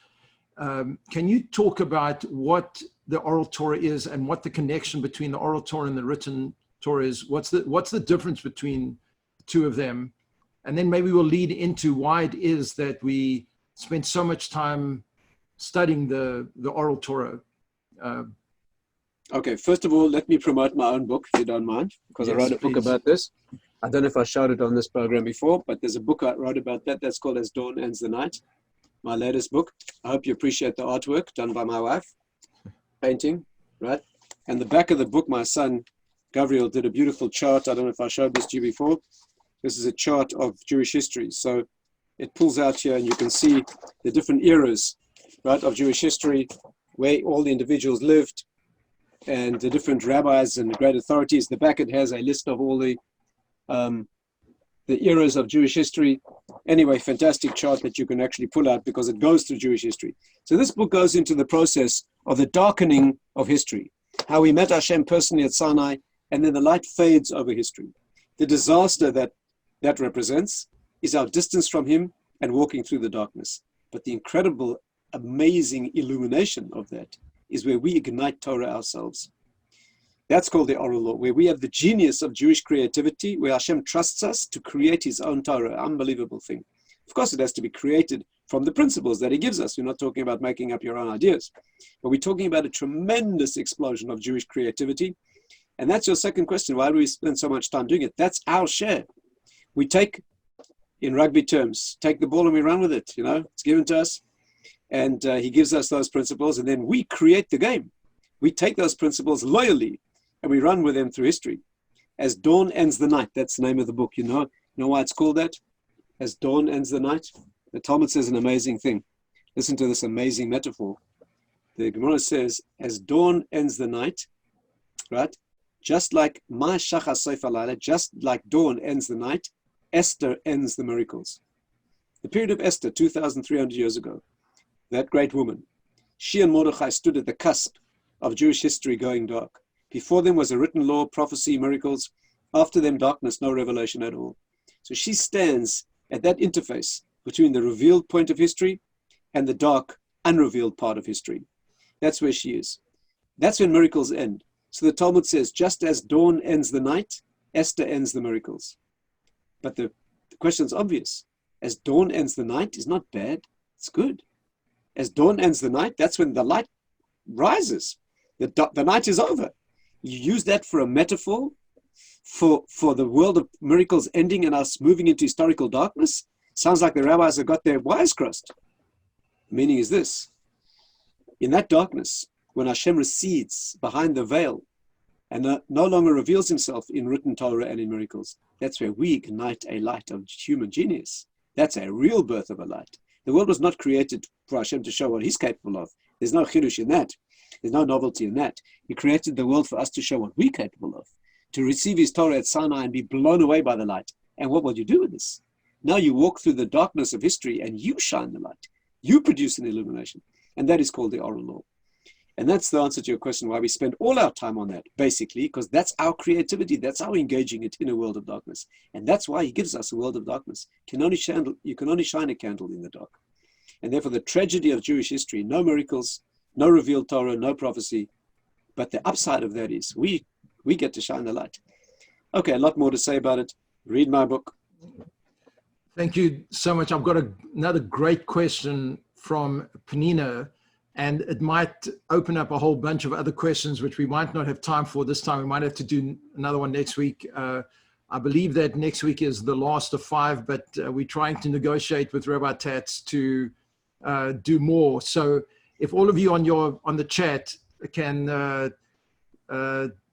Can you talk about what the oral Torah is and what the connection between the oral Torah and the written Torah is? What's the difference between the 2 of them? And then maybe we'll lead into why it is that we spend so much time studying the oral Torah. Okay, first of all, let me promote my own book, if you don't mind, because Yes, I wrote a book please. about this. I don't know if I showed it on this program before, but there's a book I wrote about that that's called As Dawn Ends the Night, my latest book. I hope you appreciate the artwork done by my wife, painting, right? And the back of the book, my son, Gabriel, did a beautiful chart. I don't know if I showed this to you before. This is a chart of Jewish history. So it pulls out here and you can see the different eras, right, of Jewish history, where all the individuals lived, and the different rabbis and great authorities. The back, it has a list of all the eras of Jewish history. Anyway, fantastic chart that you can actually pull out because it goes through Jewish history. So this book goes into the process of the darkening of history, how we met Hashem personally at Sinai, and then the light fades over history. The disaster that represents is our distance from him and walking through the darkness. But the incredible, amazing illumination of that is where we ignite Torah ourselves. That's called the oral law, where we have the genius of Jewish creativity, where Hashem trusts us to create his own Torah. Unbelievable thing. Of course, it has to be created from the principles that he gives us. We're not talking about making up your own ideas, but we're talking about a tremendous explosion of Jewish creativity. And that's your second question. Why do we spend so much time doing it? That's our share. We take, in rugby terms, take the ball and we run with it. You know, it's given to us. And he gives us those principles, and then we create the game. We take those principles loyally, and we run with them through history. As dawn ends the night, that's the name of the book. You know why it's called that? As dawn ends the night? The Talmud says an amazing thing. Listen to this amazing metaphor. The Gemara says, as dawn ends the night, right? Just like Ma Shachas Seif Alayla, just like dawn ends the night, Esther ends the miracles. The period of Esther, 2,300 years ago, that great woman, she and Mordechai stood at the cusp of Jewish history going dark. Before them was a written law, prophecy, miracles. After them, darkness, no revelation at all. So she stands at that interface between the revealed point of history and the dark, unrevealed part of history. That's where she is. That's when miracles end. So the Talmud says, just as dawn ends the night, Esther ends the miracles. But the question's obvious. As dawn ends the night is not bad, it's good. As dawn ends the night, that's when the light rises. The night is over. You use that for a metaphor for the world of miracles ending and us moving into historical darkness. Sounds like the rabbis have got their wires crossed. The meaning is this. In that darkness, when Hashem recedes behind the veil, and no longer reveals himself in written Torah and in miracles. That's where we ignite a light of human genius. That's a real birth of a light. The world was not created for Hashem to show what he's capable of. There's no chidush in that. There's no novelty in that. He created the world for us to show what we're capable of, to receive his Torah at Sinai and be blown away by the light. And what will you do with this? Now you walk through the darkness of history and you shine the light. You produce an illumination. And that is called the oral law. And that's the answer to your question, why we spend all our time on that, basically, because that's our creativity. That's how we're engaging it in a world of darkness. And that's why he gives us a world of darkness. You can only shine a candle in the dark. And therefore, the tragedy of Jewish history, no miracles, no revealed Torah, no prophecy. But the upside of that is we get to shine the light. Okay, a lot more to say about it. Read my book. Thank you so much. I've got another great question from Penina, and it might open up a whole bunch of other questions, which we might not have time for this time. We might have to do another one next week. I believe that next week is the last of 5, but we're trying to negotiate with Rabbi Tatz to do more. So if all of you on the chat can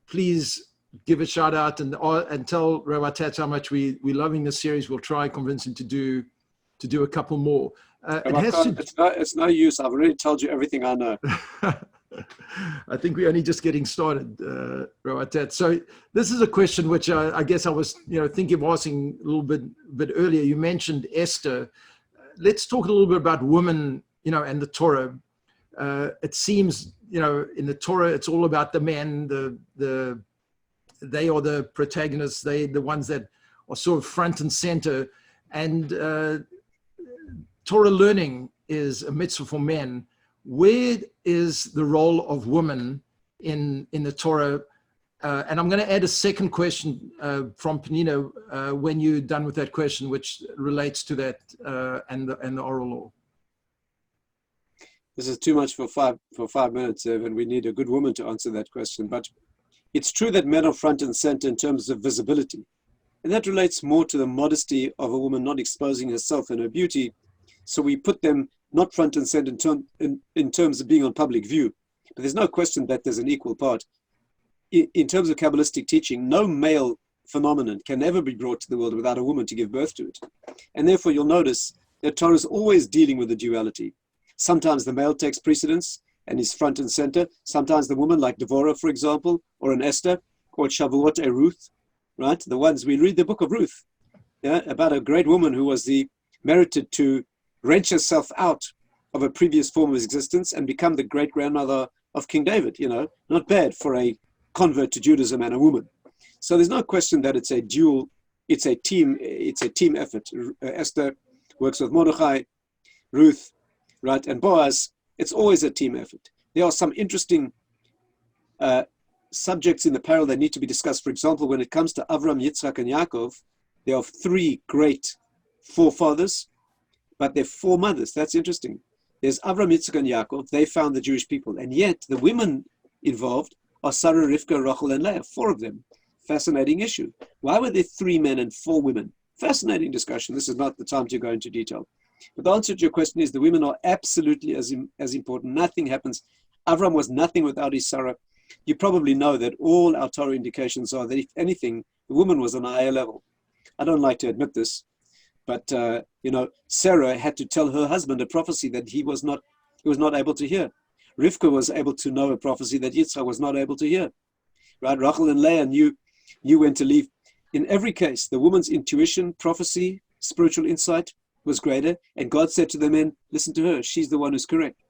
please give a shout out and tell Rabbi Tatz how much we're loving this series. We'll try and convince him to do a couple more. It's no use. I've already told you everything I know. I think we're only just getting started, Rabbi Tatz. So this is a question which I guess I was thinking of asking a little bit earlier. You mentioned Esther. Let's talk a little bit about women, and the Torah. It seems, in the Torah, it's all about the men. They are the protagonists. They the ones that are sort of front and center. And Torah learning is a mitzvah for men. Where is the role of women in the Torah? And I'm going to add a second question from Penina when you're done with that question, which relates to that and the oral law. This is too much for 5 minutes, and we need a good woman to answer that question. But it's true that men are front and center in terms of visibility. And that relates more to the modesty of a woman not exposing herself and her beauty. So we put them not front and center in terms of being on public view. But there's no question that there's an equal part. In terms of Kabbalistic teaching, no male phenomenon can ever be brought to the world without a woman to give birth to it. And therefore, you'll notice that Torah is always dealing with the duality. Sometimes the male takes precedence and is front and center. Sometimes the woman, like Devorah, for example, or an Esther, or Shavuot, a Ruth, right? The ones we read the book of Ruth, about a great woman who was merited to wrench herself out of a previous form of existence and become the great grandmother of King David. Not bad for a convert to Judaism and a woman. So there's no question that it's a team effort. Esther works with Mordechai, Ruth, right, and Boaz. It's always a team effort. There are some interesting subjects in the parallel that need to be discussed. For example, when it comes to Avram, Yitzhak, and Yaakov, there are 3 great forefathers, but there are 4 mothers. That's interesting. There's Avram, Yitzhak, and Yaakov. They found the Jewish people. And yet the women involved are Sarah, Rivka, Rachel, and Leah, 4 of them. Fascinating issue. Why were there 3 men and 4 women? Fascinating discussion. This is not the time to go into detail. But the answer to your question is the women are absolutely as important. Nothing happens. Avram was nothing without his Sarah. You probably know that all our Torah indications are that if anything, the woman was on a higher level. I don't like to admit this, but Sarah had to tell her husband a prophecy that he was not able to hear. Rivka was able to know a prophecy that Yitzhak was not able to hear. Right? Rachel and Leah knew when to leave. In every case, the woman's intuition, prophecy, spiritual insight was greater, and God said to the men, listen to her, she's the one who's correct.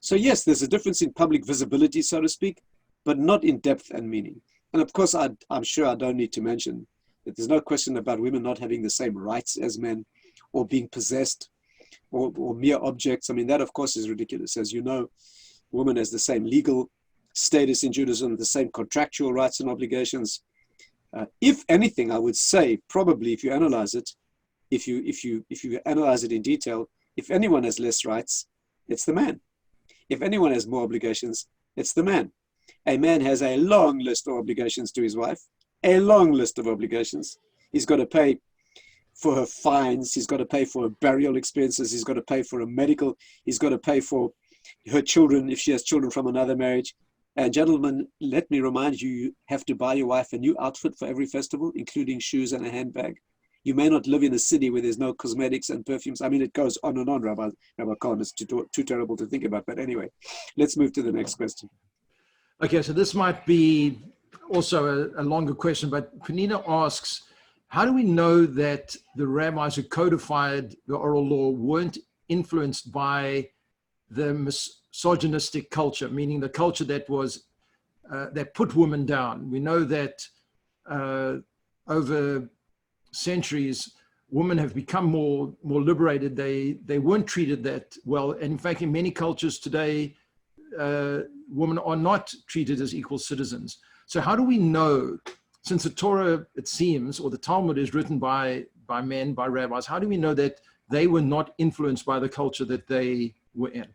So yes, there's a difference in public visibility, so to speak, but not in depth and meaning. And of course, I'm sure I don't need to mention that there's no question about women not having the same rights as men, or being possessed, or mere objects. I mean, that of course is ridiculous. As you know, woman has the same legal status in Judaism, the same contractual rights and obligations. If anything, I would say, probably if you analyze it, if you analyze it in detail, if anyone has less rights, it's the man. If anyone has more obligations, it's the man. A man has a long list of obligations to his wife, a long list of obligations. He's got to pay for her fines. He's got to pay for her burial expenses. He's got to pay for her medical. He's got to pay for her children if she has children from another marriage. And gentlemen, let me remind you, you have to buy your wife a new outfit for every festival, including shoes and a handbag. You may not live in a city where there's no cosmetics and perfumes. I mean, it goes on and on, Rabbi Cohen. It's too terrible to think about. But anyway, let's move to the next question. Okay, so this might be also a longer question, but Penina asks, how do we know that the rabbis who codified the oral law weren't influenced by the misogynistic culture, meaning the culture that was that put women down? We know that over centuries, women have become more liberated. They weren't treated that well, and in fact, in many cultures today, women are not treated as equal citizens. So how do we know, since the Torah, it seems, or the Talmud is written by men, by rabbis, how do we know that they were not influenced by the culture that they were in?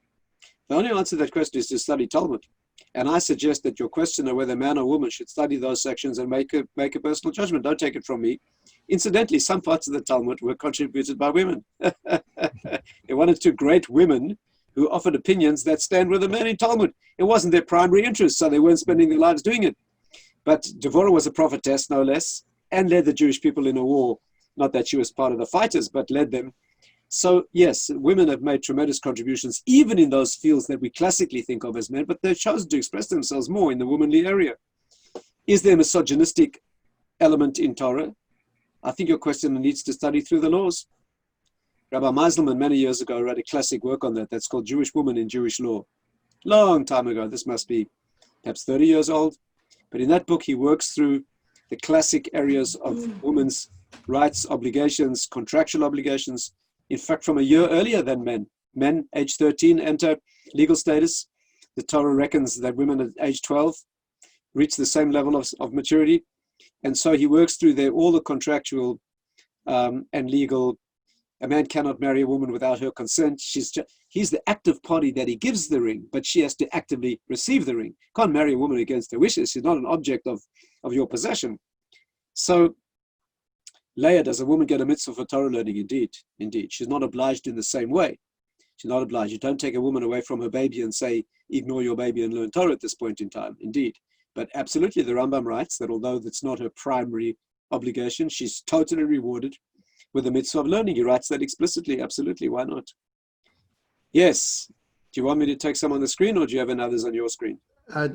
The only answer to that question is to study Talmud. And I suggest that your question of whether man or woman should study those sections and make a personal judgment. Don't take it from me. Incidentally, some parts of the Talmud were contributed by women. There one or two great women who offered opinions that stand with the men in Talmud. It wasn't their primary interest, so they weren't spending their lives doing it. But Devorah was a prophetess, no less, and led the Jewish people in a war. Not that she was part of the fighters, but led them. So yes, women have made tremendous contributions, even in those fields that we classically think of as men, but they've chosen to express themselves more in the womanly area. Is there a misogynistic element in Torah? I think your question needs to study through the laws. Rabbi Meiselman many years ago wrote a classic work on that that's called Jewish Woman in Jewish Law. Long time ago, this must be perhaps 30 years old. But in that book, he works through the classic areas of women's rights, obligations, contractual obligations. In fact, from a year earlier than men. Men, age 13, enter legal status. The Torah reckons that women at age 12 reach the same level of maturity. And so he works through there all the contractual and legal. A man cannot marry a woman without her consent. He's the active party that he gives the ring, but she has to actively receive the ring. Can't marry a woman against her wishes. She's not an object of your possession. So, Leah, does a woman get a mitzvah for Torah learning? Indeed. She's not obliged in the same way. She's not obliged. You don't take a woman away from her baby and say, ignore your baby and learn Torah at this point in time. Indeed. But absolutely, the Rambam writes that although that's not her primary obligation, she's totally rewarded with the mitzvah of learning. He writes that explicitly. Absolutely. Why not? Yes. Do you want me to take some on the screen, or do you have others on your screen? I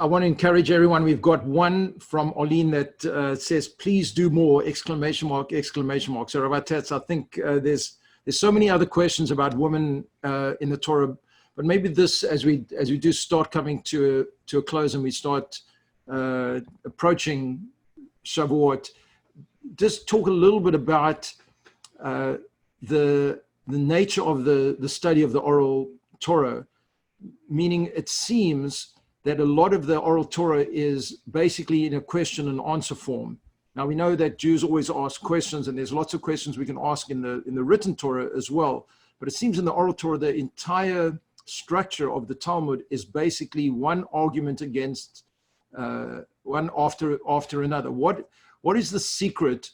want to encourage everyone. We've got one from Oline that says, please do more, exclamation mark, exclamation mark. So Rabbi Tatz, I think there's so many other questions about women in the Torah, but maybe this, as we do start coming to a close and we start approaching Shavuot, just talk a little bit about the nature of the study of the oral Torah, meaning it seems that a lot of the oral Torah is basically in a question and answer form. Now we know that Jews always ask questions, and there's lots of questions we can ask in the written Torah as well. But it seems in the oral Torah, the entire structure of the Talmud is basically one argument against one after another. What is the secret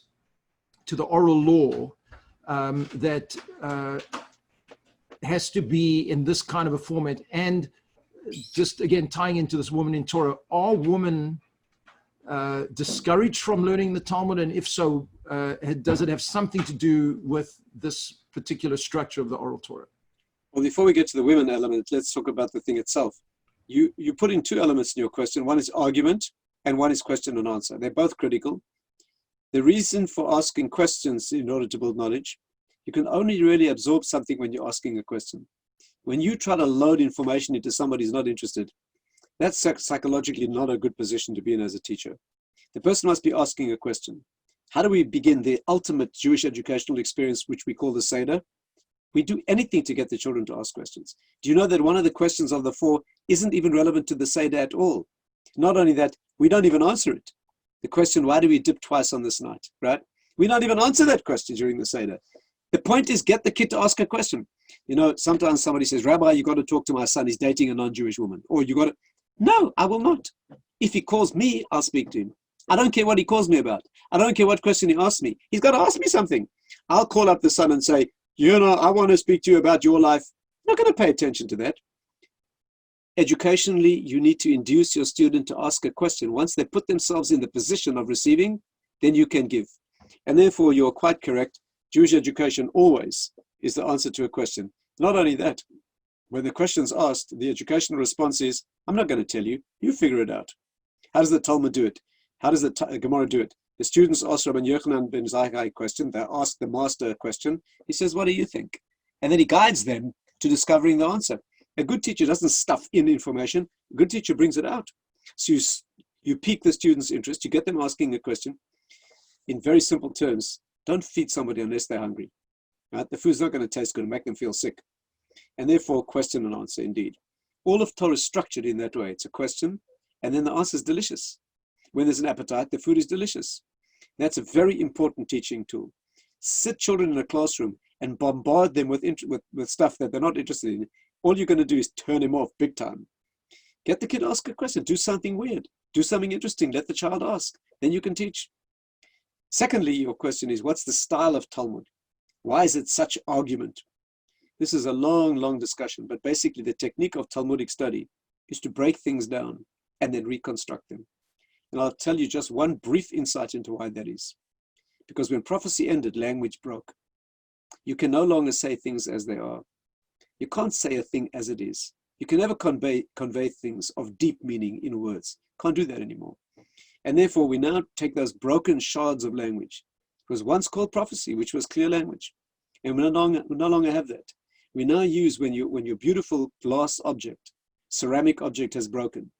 to the oral law that has to be in this kind of a format? And just again, tying into this woman in Torah, are women discouraged from learning the Talmud? And if so, does it have something to do with this particular structure of the oral Torah? Well, before we get to the women element, let's talk about the thing itself. You put in two elements in your question. One is argument and one is question and answer. They're both critical. The reason for asking questions in order to build knowledge, you can only really absorb something when you're asking a question. When you try to load information into somebody who's not interested, that's psychologically not a good position to be in as a teacher. The person must be asking a question. How do we begin the ultimate Jewish educational experience, which we call the Seder? We do anything to get the children to ask questions. Do you know that one of the questions of the four isn't even relevant to the Seder at all? Not only that, we don't even answer it. The question, why do we dip twice on this night, right? We don't even answer that question during the Seder. The point is, get the kid to ask a question. You know, sometimes somebody says, Rabbi, you got to talk to my son. He's dating a non-Jewish woman. Or you got to, no, I will not. If he calls me, I'll speak to him. I don't care what he calls me about. I don't care what question he asks me. He's got to ask me something. I'll call up the son and say, you know, I want to speak to you about your life. I'm not going to pay attention to that. Educationally, you need to induce your student to ask a question. Once they put themselves in the position of receiving, then you can give. And therefore, you're quite correct. Jewish education always is the answer to a question. Not only that, when the question's asked, the educational response is, I'm not going to tell you, you figure it out. How does the Talmud do it? How does the Gemara do it? The students ask Rabbi Yochanan ben Zakkai a question. They ask the master a question. He says, what do you think? And then he guides them to discovering the answer. A good teacher doesn't stuff in information. A good teacher brings it out. So you pique the student's interest. You get them asking a question. In very simple terms, don't feed somebody unless they're hungry. Right? The food's not going to taste good and make them feel sick. And therefore, question and answer, indeed. All of Torah is structured in that way. It's a question, and then the answer is delicious. When there's an appetite, the food is delicious. That's a very important teaching tool. Sit children in a classroom and bombard them with stuff that they're not interested in. All you're going to do is turn them off big time. Get the kid to ask a question. Do something weird. Do something interesting. Let the child ask. Then you can teach. Secondly, your question is, what's the style of Talmud? Why is it such argument? This is a long, long discussion, but basically the technique of Talmudic study is to break things down and then reconstruct them. And I'll tell you just one brief insight into why that is. Because when prophecy ended, language broke. You can no longer say things as they are. You can't say a thing as it is. You can never convey things of deep meaning in words. Can't do that anymore. And therefore, we now take those broken shards of language. It was once called prophecy, which was clear language. And we no longer have that. We now use when your beautiful glass object, ceramic object has broken.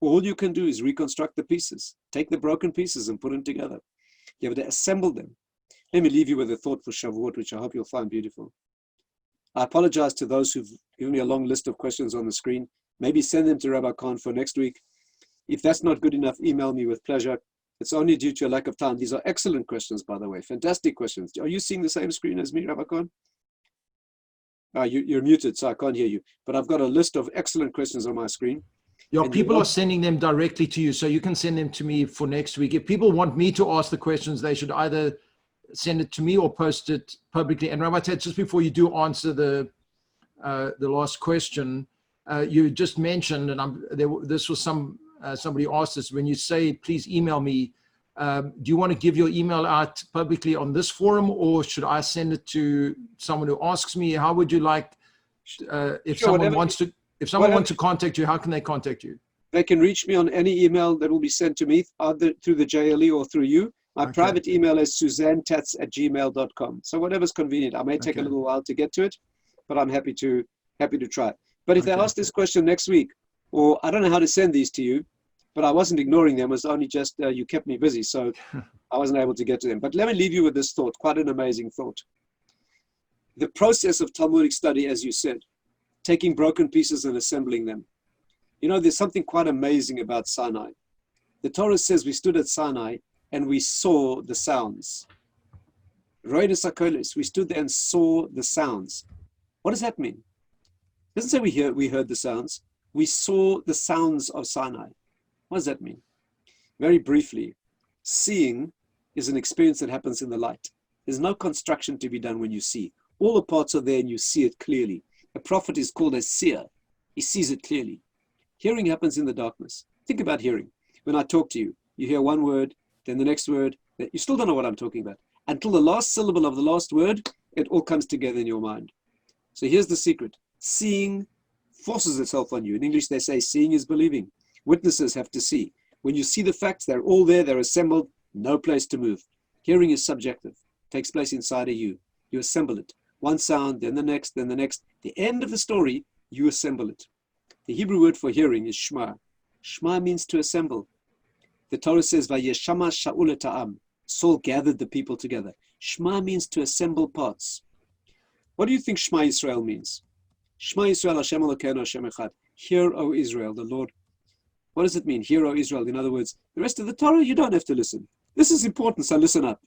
All you can do is reconstruct the pieces. Take the broken pieces and put them together. You have to assemble them. Let me leave you with a thought for Shavuot, which I hope you'll find beautiful. I apologize to those who've given me a long list of questions on the screen. Maybe send them to Rabbi Khan for next week. If that's not good enough, email me with pleasure. It's only due to a lack of time. These are excellent questions, by the way. Fantastic questions. Are you seeing the same screen as me, Rabbi Khan? You're muted, so I can't hear you. But I've got a list of excellent questions on my screen. Yeah, people are sending them directly to you, so you can send them to me for next week. If people want me to ask the questions, they should either send it to me or post it publicly. And Rabbi Tatz, just before you do answer the last question, you just mentioned, and this was somebody asked this, when you say, please email me, do you want to give your email out publicly on this forum, or should I send it to someone who asks me? How would you like, if Sure, someone wants to contact you, how can they contact you? They can reach me on any email that will be sent to me, either through the JLE or through you. My private email is suzannetatz@gmail.com. So whatever's convenient. I may take a little while to get to it, but I'm happy to try. But if they ask this question next week, or I don't know how to send these to you, but I wasn't ignoring them. It was only just you kept me busy, so I wasn't able to get to them. But let me leave you with this thought, quite an amazing thought. The process of Talmudic study, as you said, taking broken pieces and assembling them. You know, there's something quite amazing about Sinai. The Torah says we stood at Sinai and we saw the sounds. We stood there and saw the sounds. What does that mean? It doesn't say we heard the sounds. We saw the sounds of Sinai. What does that mean? Very briefly, seeing is an experience that happens in the light. There's no construction to be done when you see. All the parts are there and you see it clearly. A prophet is called a seer. He sees it clearly. Hearing happens in the darkness. Think about hearing. When I talk to you, you hear one word, then the next word. You still don't know what I'm talking about. Until the last syllable of the last word, it all comes together in your mind. So here's the secret. Seeing forces itself on you. In English, they say seeing is believing. Witnesses have to see. When you see the facts, they're all there, they're assembled, no place to move. Hearing is subjective, takes place inside of you. You assemble it. One sound, then the next, then the next. The end of the story, you assemble it. The Hebrew word for hearing is shema. Shema means to assemble. The Torah says, Vayeshama Shaul et ha'am. Saul gathered the people together. Shema means to assemble parts. What do you think Shema Yisrael means? Shema Yisrael Hashem Elokeinu Hashem Echad. Hear, O Israel, the Lord. What does it mean? Hear, O Israel. In other words, the rest of the Torah, you don't have to listen. This is important, so listen up.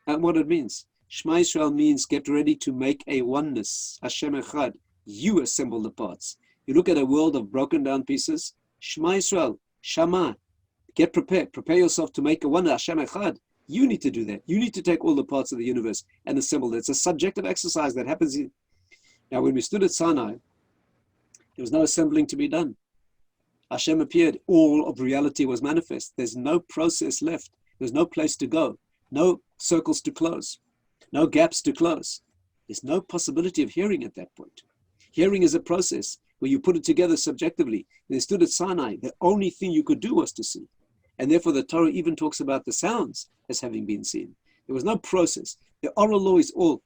And what it means. Shema Yisrael means get ready to make a oneness. Hashem Echad. You assemble the parts. You look at a world of broken down pieces. Shema Yisrael. Shama. Get prepared. Prepare yourself to make a oneness. Hashem Echad. You need to do that. You need to take all the parts of the universe and assemble it. It's a subjective exercise that happens. Now, when we stood at Sinai, There was no assembling to be done. Hashem appeared. All of reality was manifest. There's no process left. There's no place to go. No circles to close. No gaps to close. There's no possibility of hearing at that point. Hearing is a process where you put it together subjectively. They stood at Sinai. The only thing you could do was to see. And therefore the Torah even talks about the sounds as having been seen. There was no process. The oral law is all,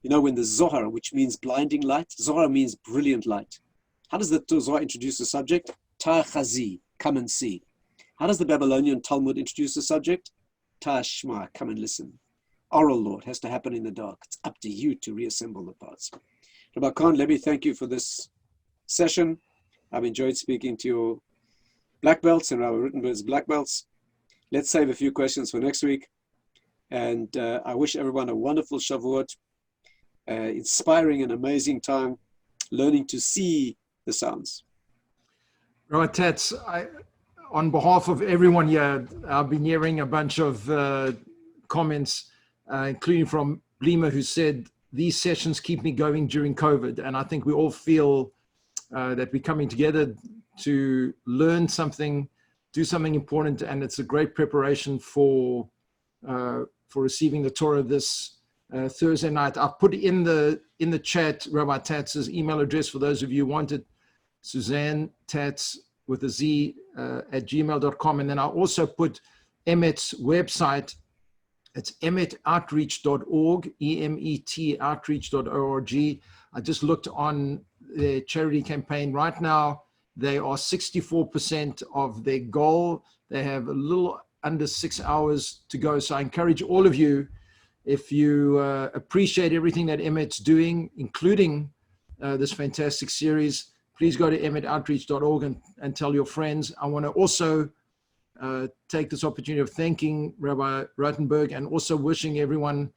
when the Zohar, which means blinding light, Zohar means brilliant light. How does the Zohar introduce the subject? Ta'chazi, come and see. How does the Babylonian Talmud introduce the subject? Ta'ashma, come and listen. Oral law, it has to happen in the dark. It's up to you to reassemble the parts. Rabbi Khan, let me thank you for this session. I've enjoyed speaking to your black belts and Rabbi Rittenberg's black belts. Let's save a few questions for next week. And I wish everyone a wonderful Shavuot, inspiring and amazing time, learning to see the sounds. Rabbi Tatz, on behalf of everyone here, I've been hearing a bunch of comments, including from Blima, who said, these sessions keep me going during COVID. And I think we all feel that we're coming together to learn something, do something important, and it's a great preparation for receiving the Torah this Thursday night. I've put in the chat Rabbi Tatz's email address for those of you who want it, Suzanne Tatz with a Z at gmail.com. And then I also put Emet's website. It's emetoutreach.org, E-M-E-T outreach.org. I just looked on their charity campaign. Right now, they are 64% of their goal. They have a little under 6 hours to go. So I encourage all of you, if you appreciate everything that Emet's doing, including this fantastic series, please go to emetoutreach.org and tell your friends. I want to also take this opportunity of thanking Rabbi Rottenberg and also wishing everyone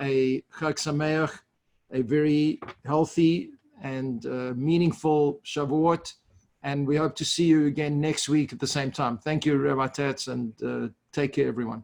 a Chag Sameach, a very healthy and meaningful Shavuot. And we hope to see you again next week at the same time. Thank you, Rabbi Tatz, and take care, everyone.